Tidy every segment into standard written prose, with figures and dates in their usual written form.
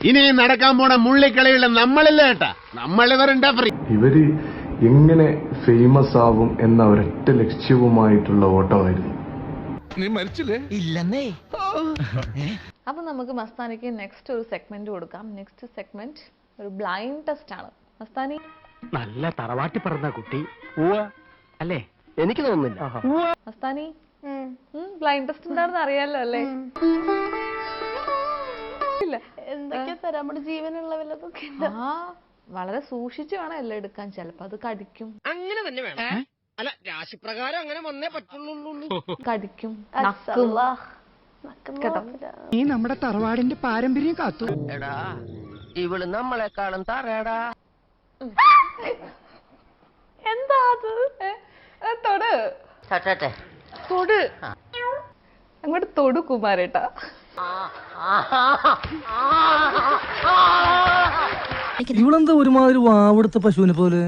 ഇനി നടക്കാൻ പോണ മുള്ളിക്കളിയുള്ള നമ്മളില്ല കേട്ടാ, നമ്മളിവരുണ്ടാ ഫ്രീ. ഇവര് എങ്ങനെ ഫേമസ് ആവും എന്ന ഒരൊറ്റ ലക്ഷ്യവുമായിട്ടുള്ള ഓട്ടമായിരുന്നു. നീ മരിച്ചില്ലേ? ഇല്ലെന്നേ. അപ്പൊ നമുക്ക് മസ്താനിക്ക് നെക്സ്റ്റ് ഒരു സെഗ്മെന്റ് കൊടുക്കാം. നെക്സ്റ്റ് സെഗ്മെന്റ് ഒരു ബ്ലൈൻഡ് ടെസ്റ്റ് ആണ്. മസ്താനി നല്ല തറവാട്ടി പറഞ്ഞ കുട്ടി അല്ലേ? എനിക്ക് തോന്നുന്നില്ല. മസ്താനി ബ്ലൈൻഡ് ടെസ്റ്റ് എന്താണെന്ന് അറിയാലോ അല്ലേ? എന്തൊക്കെ തരാം, നമ്മുടെ ജീവനുള്ള വല്ലതൊക്കെ. വളരെ സൂക്ഷിച്ചു വേണം എല്ലാം എടുക്കാൻ, ചിലപ്പോ അത് കടിക്കും. അങ്ങനെ തന്നെ വേണം. അല്ല, രാശിപ്രകാരം അങ്ങനെ വന്നേ പറ്റുള്ളൂ. കടിക്കും, നക്കും. കേട്ടോ, നീ നമ്മുടെ തറവാടിന്റെ പാരമ്പര്യം കാത്തു. എടാ, ഇവള് നമ്മളെക്കാളും തറയടാ. എന്താ അത്? തൊട് തൊട്, അങ്ങോട്ട് തൊടു കുമാരേട്ടാ. ഇവളെന്താ ഒരുമാതിരി വാവെടുത്ത പശുവിനെ പോലെ?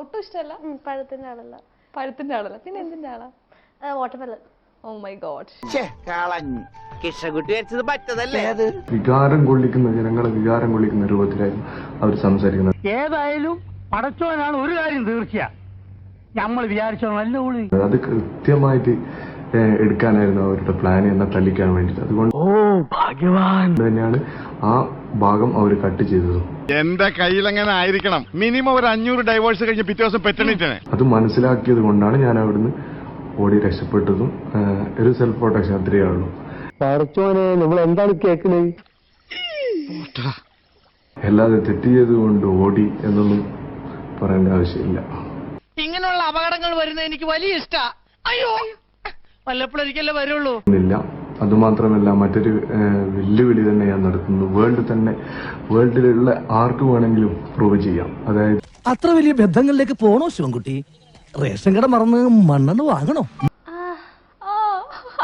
ഒട്ടും ഇഷ്ടമല്ല. പഴത്തിന്റെ ആളല്ല. പഴത്തിന്റെ ആളല്ല, പിന്നെ എന്തിന്റെ ആളാ? വാട്ടർമെലൺ. Oh my god. കിഷകുട്ടി വെച്ചത് പറ്റതല്ലേ? വികാരം കൊള്ളിക്കുന്ന ജനങ്ങളെ വികാരം കൊള്ളിക്കുന്ന രൂപത്തിലായിരുന്നു അവർ സംസാരിക്കുന്നത്. ഏതായാലും പടച്ചോനാണ് ഒരു കാര്യം തീർച്ചയാ, നമ്മൾ വിചാരിച്ചോ നല്ല ഊളി. അത് കൃത്യമായിട്ട് എടുക്കാനായിരുന്നു അവരുടെ പ്ലാൻ, എന്നെ തല്ലിക്കാൻ വേണ്ടിട്ട്. അതുകൊണ്ട് ഭാഗ്യവാൻ തന്നെയാണ് ആ ഭാഗം അവർ കട്ട് ചെയ്തത്. എന്റെ കയ്യിലെങ്ങനെ ആയിരിക്കണം മിനിമം ഒരു 500 ഡൈവോഴ്സ് കഴിഞ്ഞ് പിറ്റേ ദിവസം പെറ്റണിട്ടാണ്. അത് മനസ്സിലാക്കിയത് കൊണ്ടാണ് ഞാൻ അവിടുന്ന് ഓടി രക്ഷപ്പെട്ടതും. ഒരു സെൽഫ് പ്രൊട്ടക്ഷൻ അത്രയേ ഉള്ളൂ. പടച്ചോനെ, നമ്മൾ എന്താണ് കേൾക്കുന്നത്? അല്ലാതെ തെറ്റ് ചെയ്തുകൊണ്ട് ഓടി എന്നൊന്നും പറയേണ്ട ആവശ്യമില്ല. ഇങ്ങനെയുള്ള അപകടങ്ങൾ വരുന്നത് എനിക്ക് വലിയ ഇഷ്ടാ. അയ്യോ, വല്ലപ്പോഴൊരിക്കല്ലേ വരുള്ളൂ. ഇല്ല, അതുമാത്രമല്ല മറ്റൊരു വെല്ലുവിളി തന്നെ ഞാൻ നടത്തുന്നു. വേൾഡിലുള്ള ആർക്ക് വേണമെങ്കിലും പ്രൂവ് ചെയ്യാം. അതായത് അത്ര വലിയ ബന്ധങ്ങളിലേക്ക് പോണോ ശിവൻകുട്ടി? റേഷൻ കട മറന്ന് മണ്ണെണ്ണ വാങ്ങണോ?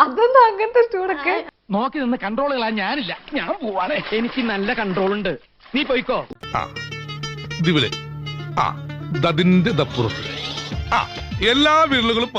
അതൊന്നും അങ്ങനത്തെ ചൂടൊക്കെ നോക്കി നിന്ന് കൺട്രോളുകളാ ഞാനില്ല. ഞാൻ പോവാണേ, എനിക്ക് നല്ല കൺട്രോൾ ഉണ്ട്. നീ പോയിക്കോ. ഇതിവിടെ അതിന്റെ ദപ്പുറത്ത് എല്ലാ വീടുകളും